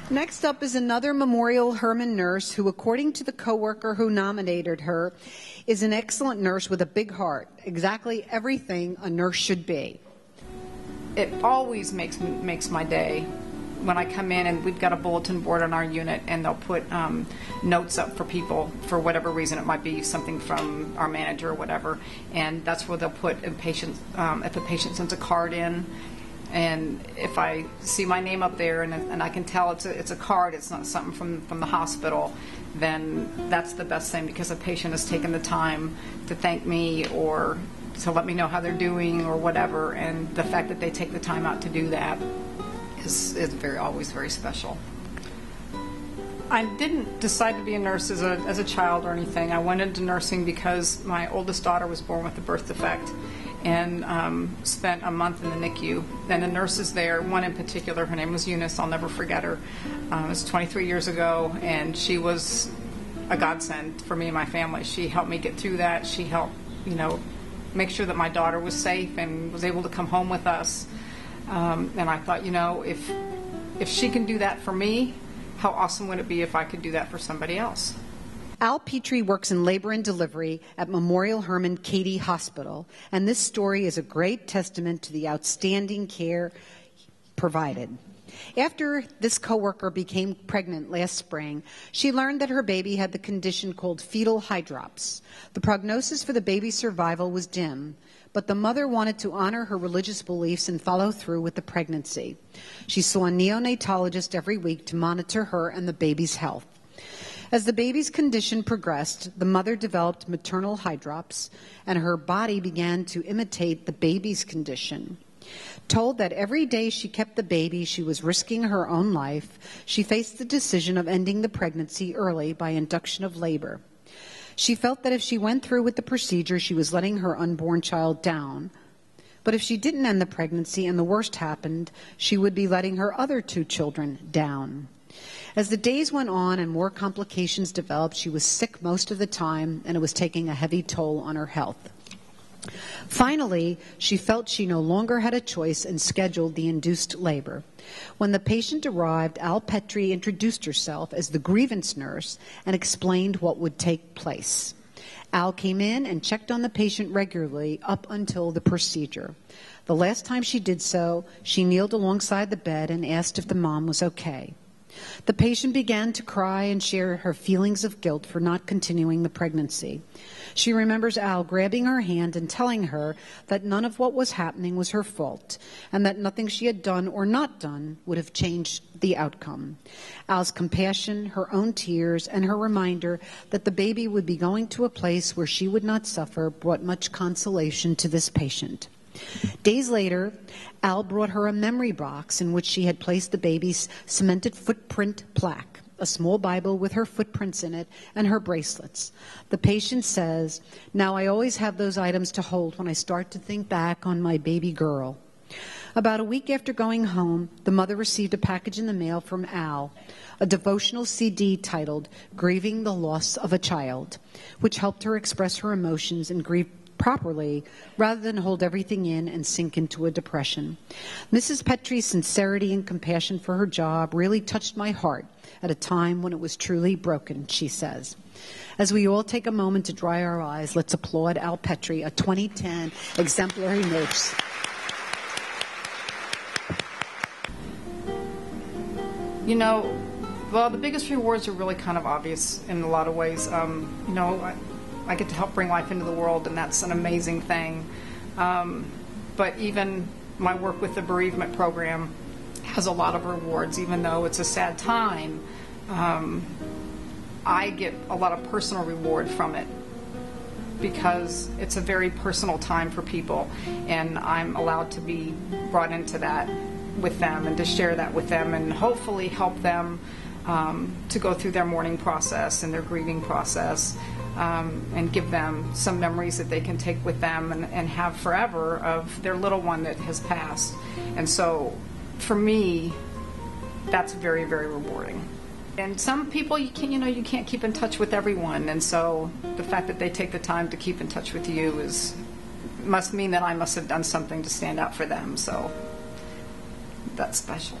Next up is another Memorial Hermann nurse who, according to the coworker who nominated her, is an excellent nurse with a big heart. Exactly everything a nurse should be. It always makes my day when I come in and we've got a bulletin board on our unit and they'll put notes up for people for whatever reason. It might be something from our manager or whatever, and that's where they'll put a patient, if a patient sends a card in. And if I see my name up there and I can tell it's a card, it's not something from the hospital, then that's the best thing, because a patient has taken the time to thank me or to let me know how they're doing or whatever. And the fact that they take the time out to do that is always very special. I didn't decide to be a nurse as a child or anything. I went into nursing because my oldest daughter was born with a birth defect, and spent a month in the NICU. And the nurses there, one in particular, her name was Eunice, I'll never forget her. It was 23 years ago, and she was a godsend for me and my family. She helped me get through that. She helped, make sure that my daughter was safe and was able to come home with us. And I thought, if she can do that for me, how awesome would it be if I could do that for somebody else? Al Petrie works in labor and delivery at Memorial Hermann Katy Hospital, and this story is a great testament to the outstanding care provided. After this coworker became pregnant last spring, she learned that her baby had the condition called fetal hydrops. The prognosis for the baby's survival was dim, but the mother wanted to honor her religious beliefs and follow through with the pregnancy. She saw a neonatologist every week to monitor her and the baby's health. As the baby's condition progressed, the mother developed maternal hydrops, and her body began to imitate the baby's condition. Told that every day she kept the baby, she was risking her own life, she faced the decision of ending the pregnancy early by induction of labor. She felt that if she went through with the procedure, she was letting her unborn child down. But if she didn't end the pregnancy and the worst happened, she would be letting her other 2 children down. As the days went on and more complications developed, she was sick most of the time, and it was taking a heavy toll on her health. Finally, she felt she no longer had a choice and scheduled the induced labor. When the patient arrived, Al Petrie introduced herself as the grievance nurse and explained what would take place. Al came in and checked on the patient regularly up until the procedure. The last time she did so, she kneeled alongside the bed and asked if the mom was okay. The patient began to cry and share her feelings of guilt for not continuing the pregnancy. She remembers Al grabbing her hand and telling her that none of what was happening was her fault, and that nothing she had done or not done would have changed the outcome. Al's compassion, her own tears, and her reminder that the baby would be going to a place where she would not suffer brought much consolation to this patient. Days later, Al brought her a memory box in which she had placed the baby's cemented footprint plaque, a small Bible with her footprints in it, and her bracelets. The patient says, "Now I always have those items to hold when I start to think back on my baby girl." About a week after going home, the mother received a package in the mail from Al, a devotional CD titled "Grieving the Loss of a Child," which helped her express her emotions and grieve properly rather than hold everything in and sink into a depression. Mrs. Petrie's sincerity and compassion for her job really touched my heart at a time when it was truly broken, she says. As we all take a moment to dry our eyes, let's applaud Al Petrie, a 2010 exemplary nurse. Well, the biggest rewards are really kind of obvious in a lot of ways. I get to help bring life into the world, and that's an amazing thing. But even my work with the bereavement program has a lot of rewards, even though it's a sad time. I get a lot of personal reward from it because it's a very personal time for people, and I'm allowed to be brought into that with them and to share that with them and hopefully help them to go through their mourning process and their grieving process. And give them some memories that they can take with them and have forever of their little one that has passed. And so, for me, that's very, very rewarding. And some people, you can't keep in touch with everyone. And so, the fact that they take the time to keep in touch with you must mean that I must have done something to stand out for them. So, that's special.